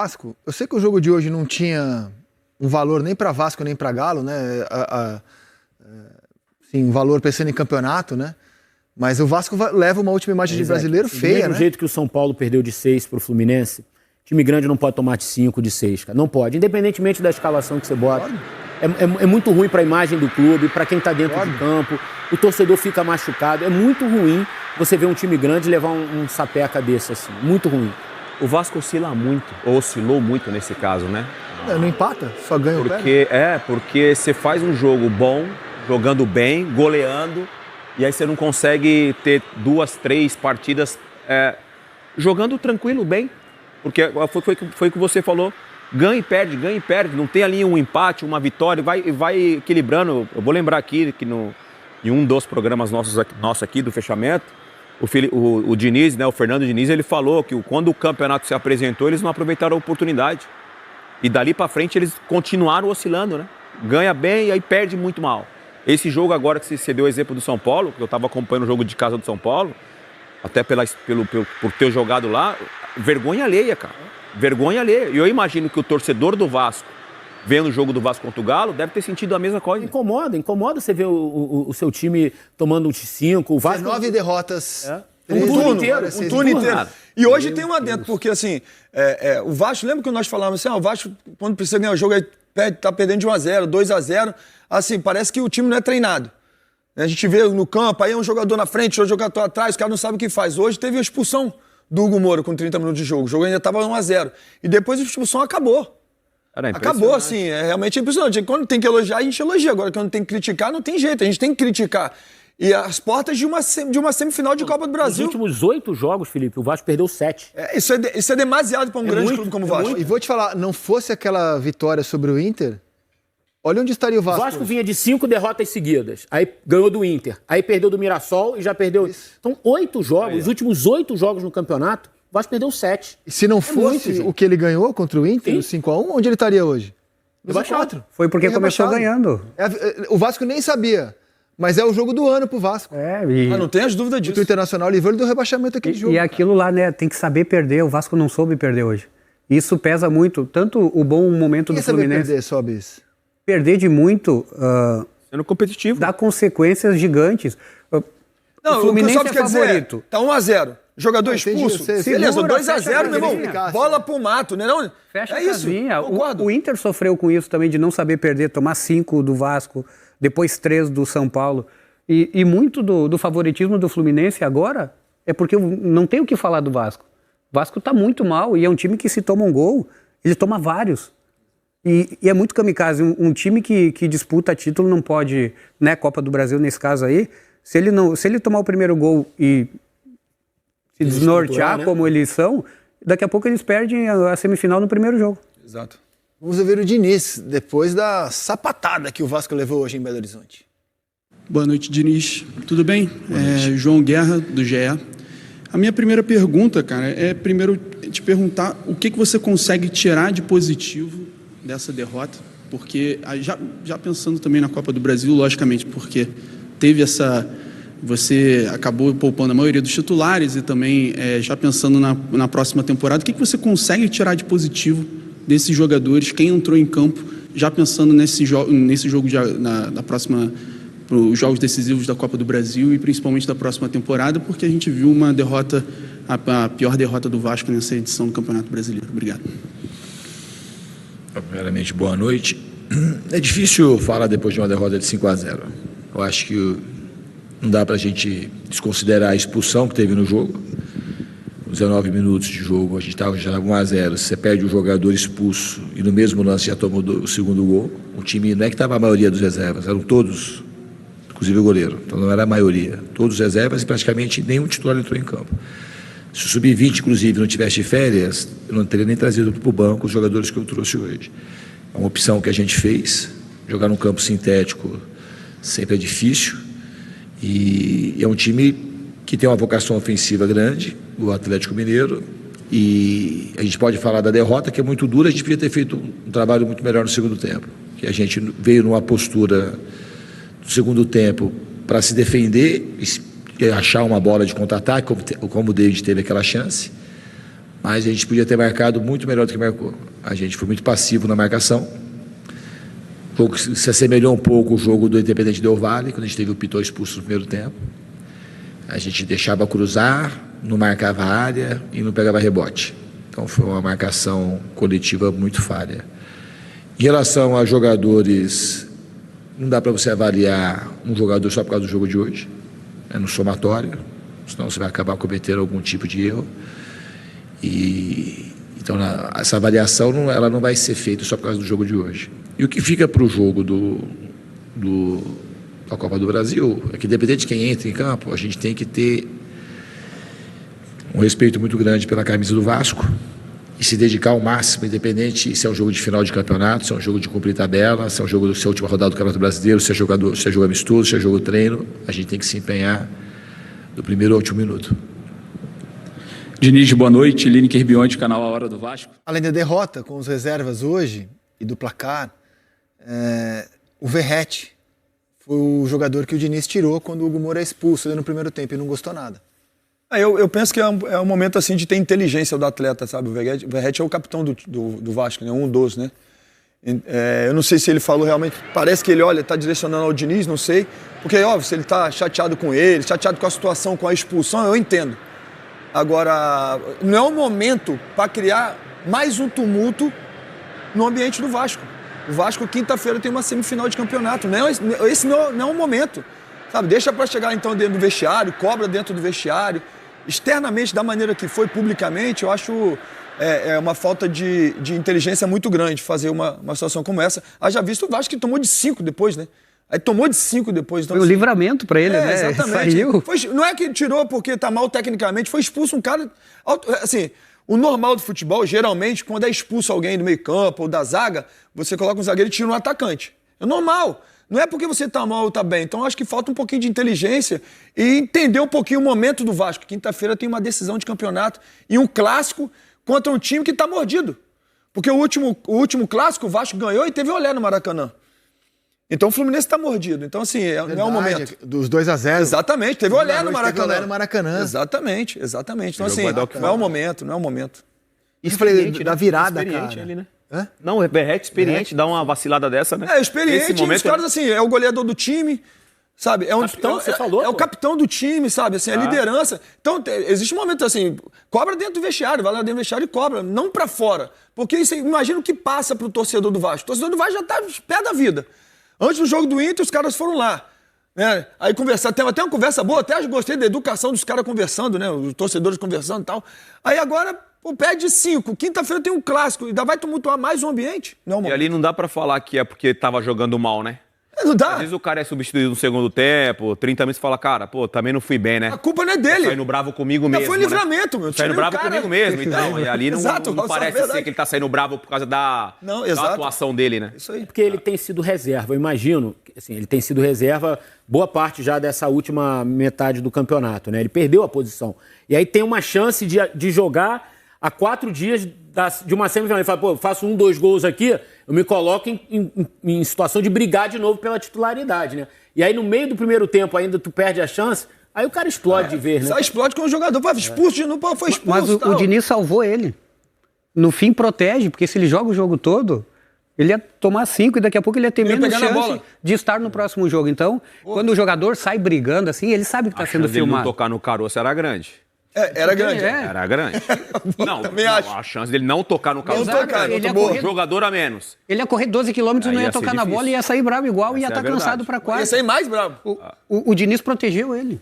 Vasco, eu sei que o jogo de hoje não tinha um valor nem para Vasco nem para Galo, né? Sim, um valor pensando em campeonato, né? Mas o Vasco leva uma última imagem de brasileiro feia, né? Do jeito que o São Paulo perdeu de 6 pro Fluminense, time grande não pode tomar de 5, de 6, cara. Não pode, independentemente da escalação que você bota. É muito ruim para a imagem do clube, para quem tá dentro de campo. O torcedor fica machucado. É muito ruim você ver um time grande levar um sapeca desse assim. Muito ruim. O Vasco oscila muito, ou oscilou muito nesse caso, né? Não empata, só ganha o pé. Porque você faz um jogo bom, jogando bem, goleando, e aí você não consegue ter 2, 3 partidas jogando tranquilo, bem. Porque foi o que você falou, ganha e perde, não tem ali um empate, uma vitória, vai equilibrando. Eu vou lembrar aqui que em um dos programas nossos aqui do fechamento, o Diniz, né, o Fernando Diniz, ele falou que quando o campeonato se apresentou, eles não aproveitaram a oportunidade. E dali para frente eles continuaram oscilando, né? Ganha bem e aí perde muito mal. Esse jogo agora que você deu o exemplo do São Paulo, que eu estava acompanhando o jogo de casa do São Paulo, até por ter jogado lá, vergonha alheia, cara. Vergonha alheia. E eu imagino que o torcedor do Vasco, vendo o jogo do Vasco contra o Galo, deve ter sentido a mesma coisa. Incomoda você ver o seu time tomando um X5. O Vasco 9 derrotas. Um turno inteiro. E hoje tem um adendo, porque assim, o Vasco, lembra que nós falávamos assim, o Vasco, quando precisa ganhar o jogo, aí tá perdendo de 1-0, 2-0, assim, parece que o time não é treinado. A gente vê no campo, aí é um jogador na frente, outro jogador atrás, o cara não sabe o que faz. Hoje teve a expulsão do Hugo Moura com 30 minutos de jogo, o jogo ainda estava 1-0. E depois a expulsão acabou. Acabou, assim, é realmente impressionante. Quando tem que elogiar, a gente elogia. Agora, quando tem que criticar, não tem jeito, a gente tem que criticar. E as portas de uma semifinal de Copa do Brasil. Nos últimos 8 jogos, Felipe, o Vasco perdeu 7. Isso é demasiado para um grande clube como o Vasco. E vou te falar, não fosse aquela vitória sobre o Inter, olha onde estaria o Vasco. O Vasco vinha de 5 derrotas seguidas, aí ganhou do Inter, aí perdeu do Mirassol e já perdeu. Isso. Então, 8 jogos, os últimos 8 jogos no campeonato, o Vasco perdeu 7. E se não fosse o que ele ganhou contra o Inter, no 5-1, onde ele estaria hoje? No 4. Foi porque começou ganhando. O Vasco nem sabia. Mas é o jogo do ano pro Vasco. Não tem as dúvidas disso. O Internacional livrou ele do rebaixamento aquele jogo. E aquilo lá, né, tem que saber perder. O Vasco não soube perder hoje. Isso pesa muito, tanto o bom momento do Fluminense. Perder, Sobis? Perder de muito... sendo competitivo. Dá consequências gigantes. Não, o Fluminense o que é favorito. Tá 1-0. Jogador expulso. Beleza, 2-0, meu irmão. Bola pro mato, né? Não? Fecha a casinha. O Inter sofreu com isso também, de não saber perder, tomar 5 do Vasco, depois 3 do São Paulo. E muito do favoritismo do Fluminense agora é porque não tem o que falar do Vasco. O Vasco tá muito mal e é um time que, se toma um gol, ele toma vários. E é muito kamikaze. Um time que disputa título não pode, né, Copa do Brasil nesse caso aí, se ele tomar o primeiro gol e se desnortear, né, como eles são, daqui a pouco eles perdem a semifinal no primeiro jogo. Exato. Vamos ver o Diniz, depois da sapatada que o Vasco levou hoje em Belo Horizonte. Boa noite, Diniz. Tudo bem? João Guerra, do GE. A minha primeira pergunta, cara, é primeiro te perguntar o que você consegue tirar de positivo dessa derrota, porque já pensando também na Copa do Brasil, logicamente, porque teve você acabou poupando a maioria dos titulares e também já pensando na próxima temporada, o que você consegue tirar de positivo desses jogadores, quem entrou em campo, já pensando nesse jogo na próxima, os jogos decisivos da Copa do Brasil e principalmente da próxima temporada, porque a gente viu uma derrota, a pior derrota do Vasco nessa edição do Campeonato Brasileiro. Obrigado. Primeiramente, boa noite. É difícil falar depois de uma derrota de 5-0. Eu acho que não dá para a gente desconsiderar a expulsão que teve no jogo. 19 minutos de jogo, a gente estava já 1-0. Você perde o jogador expulso e no mesmo lance já tomou o segundo gol. O time não é que estava a maioria dos reservas, eram todos, inclusive o goleiro. Então não era a maioria. Todos os reservas e praticamente nenhum titular entrou em campo. Se o Sub-20, inclusive, não tivesse férias, eu não teria nem trazido para o banco os jogadores que eu trouxe hoje. É uma opção que a gente fez. Jogar num campo sintético sempre é difícil. E é um time que tem uma vocação ofensiva grande, o Atlético Mineiro, e a gente pode falar da derrota, que é muito dura. A gente podia ter feito um trabalho muito melhor no segundo tempo, que a gente veio numa postura do segundo tempo para se defender, achar uma bola de contra-ataque, como o David teve aquela chance, Mas a gente podia ter marcado muito melhor do que marcou. A gente foi muito passivo na marcação. O jogo se assemelhou um pouco ao jogo do Independente Del Valle, quando a gente teve o Pitô expulso no primeiro tempo. A gente deixava cruzar, não marcava a área e não pegava rebote. Então foi uma marcação coletiva muito falha. Em relação a jogadores, não dá para você avaliar um jogador só por causa do jogo de hoje. É no somatório, senão você vai acabar cometendo algum tipo de erro. Então essa avaliação ela não vai ser feita só por causa do jogo de hoje. E o que fica para o jogo da Copa do Brasil é que, independente de quem entra em campo, a gente tem que ter um respeito muito grande pela camisa do Vasco e se dedicar ao máximo, independente se é um jogo de final de campeonato, se é um jogo de cumprir tabela, se é um jogo se é a última rodada do Campeonato Brasileiro, se é jogo amistoso, se é jogo treino, a gente tem que se empenhar do primeiro ao último minuto. Diniz, boa noite. Lineker Bionde, canal A Hora do Vasco. Além da derrota com os reservas hoje e do placar, o Verratti foi o jogador que o Diniz tirou quando o Hugo Moura é expulso ali no primeiro tempo e não gostou nada. Eu penso que é um momento assim de ter inteligência do atleta, sabe? O Verratti é o capitão do Vasco, né? Um dos, né? Eu não sei se ele falou realmente, parece que ele, está direcionando ao Diniz, não sei. Porque, óbvio, se ele está chateado com ele, chateado com a situação, com a expulsão, eu entendo. Agora, não é o momento para criar mais um tumulto no ambiente do Vasco. O Vasco, quinta-feira, tem uma semifinal de campeonato. Esse não é o momento. Sabe? Deixa para chegar, então, dentro do vestiário, cobra dentro do vestiário. Externamente, da maneira que foi, publicamente, eu acho uma falta de inteligência muito grande fazer uma situação como essa. Haja visto o Vasco que tomou de 5 depois, né? Aí tomou de 5 depois. Então, foi um livramento para ele, né? Exatamente. Saiu. Não é que tirou porque tá mal tecnicamente, foi expulso um cara... Assim, o normal do futebol, geralmente, quando é expulso alguém do meio campo ou da zaga, você coloca um zagueiro e tira um atacante. É normal. Não é porque você tá mal ou tá bem. Então, acho que falta um pouquinho de inteligência e entender um pouquinho o momento do Vasco. Quinta-feira tem uma decisão de campeonato e um clássico contra um time que tá mordido. Porque o último clássico, o Vasco ganhou e teve olé no Maracanã. Então o Fluminense está mordido. Então, assim, não é o momento. Dos 2-0. Exatamente, teve olé no Maracanã. Teve olé no Maracanã. Exatamente. Então, assim, não é o momento. Isso falei da virada, experiente cara. Ali, né? Não, o Verratti experiente, dá uma vacilada dessa, né? Experiente. Esse momento, os caras, assim, é o goleador do time, sabe? Capitão, você falou, é o capitão do time, sabe? Assim, a liderança. Então, existe um momento assim, cobra dentro do vestiário, vai lá dentro do vestiário e cobra, não pra fora. Porque isso, imagina o que passa pro torcedor do Vasco. O torcedor do Vasco já tá pé da vida. Antes do jogo do Inter, os caras foram lá. Né? Aí conversar, tem até uma conversa boa, até gostei da educação dos caras conversando, né? Os torcedores conversando e tal. Aí agora, perde 5. Quinta-feira tem um clássico, ainda vai tumultuar mais o ambiente. Não, e ali não dá pra falar que é porque tava jogando mal, né? Não dá. Às vezes o cara é substituído no segundo tempo, 30 minutos e fala, cara, também não fui bem, né? A culpa não é dele. Tá saindo bravo comigo mesmo. Foi livramento, meu. Saindo bravo comigo mesmo, então. E ali não parece ser que ele tá saindo bravo por causa da atuação dele, né? Isso aí. Porque ele tem sido reserva, eu imagino, assim, ele tem sido reserva boa parte já dessa última metade do campeonato, né? Ele perdeu a posição. E aí tem uma chance de jogar a 4 dias de uma semifinal. Ele fala, faço 1, 2 gols aqui, eu me coloco em situação de brigar de novo pela titularidade, né? E aí no meio do primeiro tempo ainda tu perde a chance, aí o cara explode de vez, né? Só explode com o jogador, foi expulso de novo, foi expulso. Mas o Diniz salvou ele. No fim protege, porque se ele joga o jogo todo, ele ia tomar 5 e daqui a pouco ele ia ter menos chance de estar no próximo jogo. Então, quando o jogador sai brigando assim, ele sabe que está sendo filmado. Ele não tocar no caroço era grande. Era grande. Era grande. Não, a chance dele não tocar no caroço era grande. Ele ia correr, jogador a menos. Ele ia correr 12 quilômetros, não ia tocar na bola, ia sair bravo igual e ia estar cansado para quase. Ia sair mais bravo. O Diniz protegeu ele.